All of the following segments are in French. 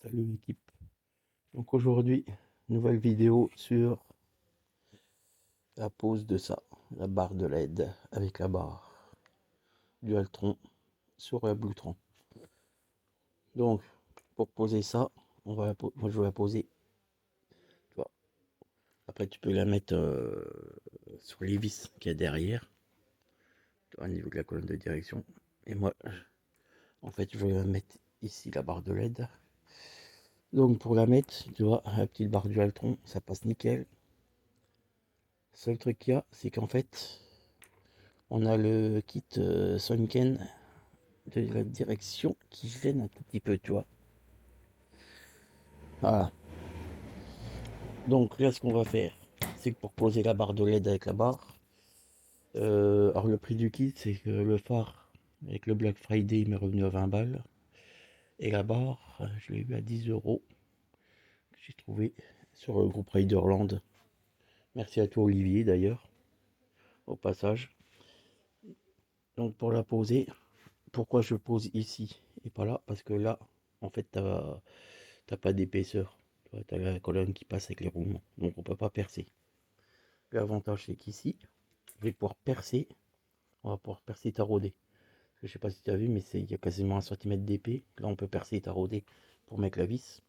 Salut l'équipe. Donc aujourd'hui, nouvelle vidéo sur la pose de ça, la barre de LED avec la barre du Altron sur la Bluetron. Donc pour poser ça, moi je vais la poser. Tu vois. Après tu peux la mettre sur les vis qu'il y a derrière, tu vois, au niveau de la colonne de direction. Et moi, en fait, je vais la mettre ici la barre de LED. Donc pour la mettre, tu vois, la petite barre du Altron, ça passe nickel. Seul truc qu'il y a, c'est qu'en fait, on a le kit Sonken de la direction qui gêne un tout petit peu, tu vois. Voilà. Donc là, ce qu'on va faire, c'est que pour poser la barre de LED avec la barre, alors le prix du kit, c'est que le phare avec le Black Friday, il m'est revenu à 20 balles. Et la barre, je l'ai eu à 10 euros, que j'ai trouvé sur le groupe Riderland. Merci à toi, Olivier, d'ailleurs, au passage. Donc pour la poser, pourquoi je pose ici et pas là? Parce que là, en fait, t'as pas d'épaisseur. Tu as la colonne qui passe avec les roulements. Donc on peut pas percer. L'avantage c'est qu'ici, je vais pouvoir percer. On va pouvoir percer et tarauder. Je sais pas si tu as vu, mais il y a quasiment 1 cm d'épée. Là on peut percer et tarauder pour mettre la vis.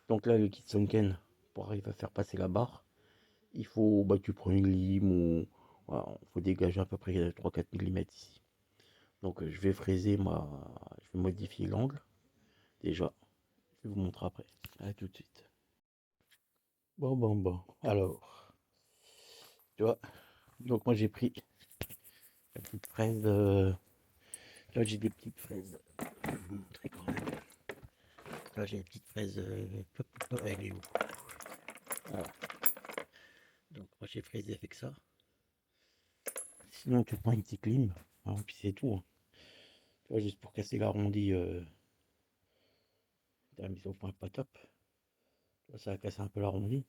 Donc là le kit Sunken, pour arriver à faire passer la barre, il faut tu prends une lime ou voilà, il faut dégager à peu près 3-4 mm ici. Donc je vais fraiser je vais modifier l'angle déjà. Je vais vous montrer après. À tout de suite. Bon. Alors, tu vois, donc moi j'ai pris la petite fraise. Là j'ai des petites fraises. Je vais vous montrer quand même. Là j'ai des petites fraises. Elle est où? Voilà. Donc moi j'ai fraisé avec ça. Sinon tu prends une petite lime. Hein, puis c'est tout. Hein. Tu vois, juste pour casser l'arrondi. La mise au point pas top. Tu vois, ça va casser un peu l'arrondi.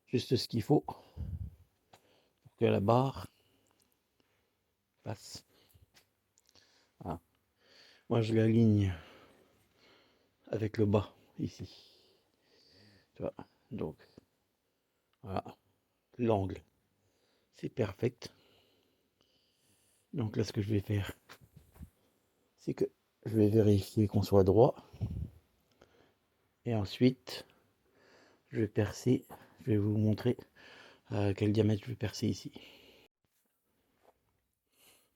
Juste ce qu'il faut pour que la barre passe. Voilà. Moi je l'aligne avec le bas ici. Tu vois, donc voilà, l'angle c'est perfect. Donc là ce que je vais faire, c'est que je vais vérifier qu'on soit droit. Et ensuite, je vais percer. Je vais vous montrer quel diamètre je vais percer ici.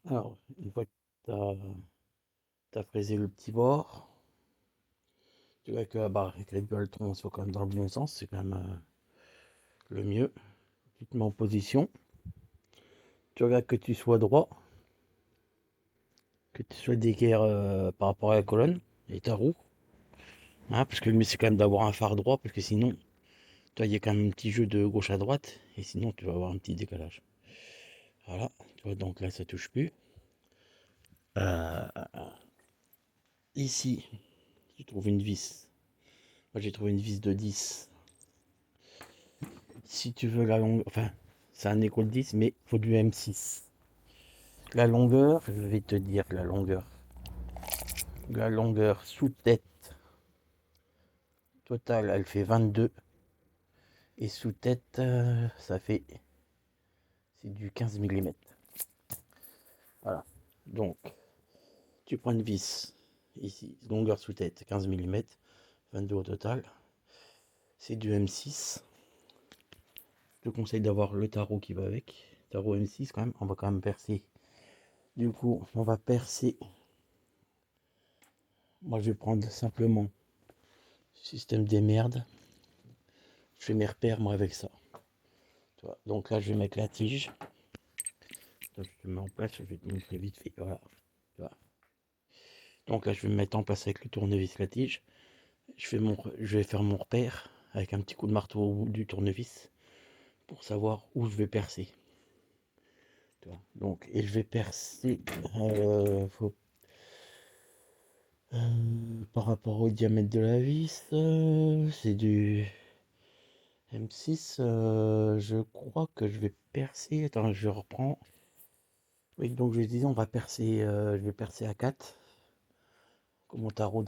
Alors, une fois que tu as fraisé le petit bord, tu vois que avec les gueuletons soit quand même dans le bon sens, c'est quand même le mieux. Tu te mets en position. Tu regardes que tu sois droit, que tu sois d'équerre par rapport à la colonne et ta roue. Hein, parce que le mieux c'est quand même d'avoir un phare droit, parce que sinon, il y a quand même un petit jeu de gauche à droite, et sinon tu vas avoir un petit décalage. Voilà, tu vois, donc là ça touche plus. Euh, Ici, j'ai trouvé une vis. Moi j'ai trouvé une vis de 10. Si tu veux la longueur, enfin, c'est un écho de 10, mais il faut du M6. La longueur, je vais te dire la longueur. La longueur sous tête totale, elle fait 22. Et sous tête, ça fait. C'est du 15 mm. Voilà. Donc, tu prends une vis ici, longueur sous tête 15 mm, 22 au total. C'est du M6. Je te conseille d'avoir le tarot qui va avec. Tarot M6 quand même, on va quand même percer. Du coup, on va percer. Moi, je vais prendre simplement système des merdes. Je fais mes repères, moi, avec ça. Tu vois, donc là, je vais mettre la tige. Donc, je te mets en place, je vais te montrer vite fait. Voilà. Tu vois. Donc là, je vais me mettre en place avec le tournevis, la tige. Je vais faire mon repère avec un petit coup de marteau au bout du tournevis pour savoir où je vais percer. Tu vois. Donc, et je vais percer par rapport au diamètre de la vis. C'est du M6. Je crois que je vais percer. Attends, je reprends. Oui, donc je disais, je vais percer à 4. Comme mon tarot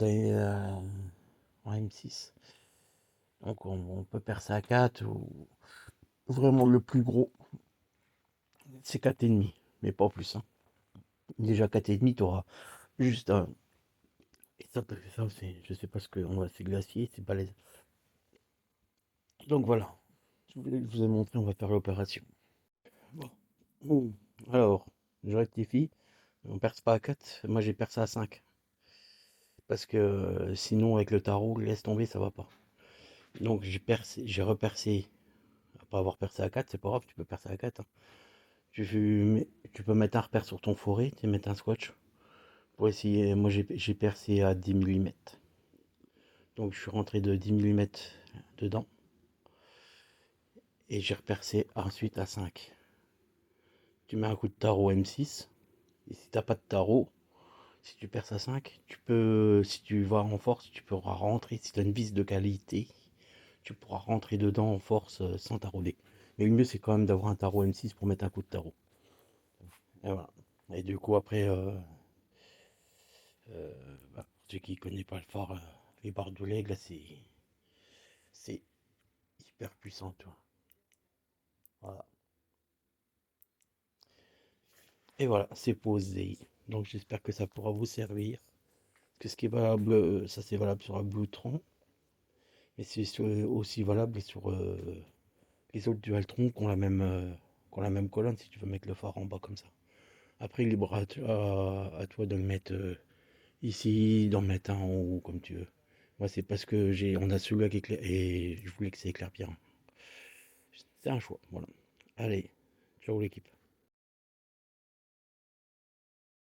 en M6. Donc on peut percer à 4 ou vraiment le plus gros, c'est 4,5, mais pas plus. Hein. Déjà 4,5, tu auras juste un. Et ça je sais pas ce que. C'est glacier, c'est balèze. Donc voilà, je vous ai montré, on va faire l'opération. Bon. Bon. Alors, je rectifie, on perce pas à 4, moi j'ai percé à 5. Parce que sinon, avec le tarot, laisse tomber, ça va pas. Donc j'ai repercé, à pas avoir percé à 4, c'est pas grave, tu peux percer à 4. Hein. Tu peux mettre un repère sur ton forêt, tu mettre un scotch pour essayer. Moi j'ai percé à 10 mm. Donc je suis rentré de 10 mm dedans et j'ai repercé ensuite à 5. Tu mets un coup de tarot M6 et si t'as pas de tarot, si tu perces à 5, tu peux, si tu vas en force, tu pourras rentrer. Si tu as une vis de qualité, tu pourras rentrer dedans en force sans tarauder. Mais le mieux c'est quand même d'avoir un tarot M6 pour mettre un coup de tarot. Et voilà. Et du coup après, pour ceux qui ne connaissent pas le phare, les barres de l'aigle, là c'est hyper puissant, tu vois. Voilà. Et voilà, c'est posé. Donc j'espère que ça pourra vous servir. Que ce qui est valable, ça c'est valable sur un Bluetron, mais c'est aussi valable sur les autres Dualtron qui ont la même colonne si tu veux mettre le phare en bas comme ça. Après, libre à toi de le mettre ici, d'en mettre un en haut comme tu veux. Moi, c'est parce que on a celui-là qui éclaire et je voulais que ça éclaire bien. C'est un choix, voilà. Allez, ciao l'équipe.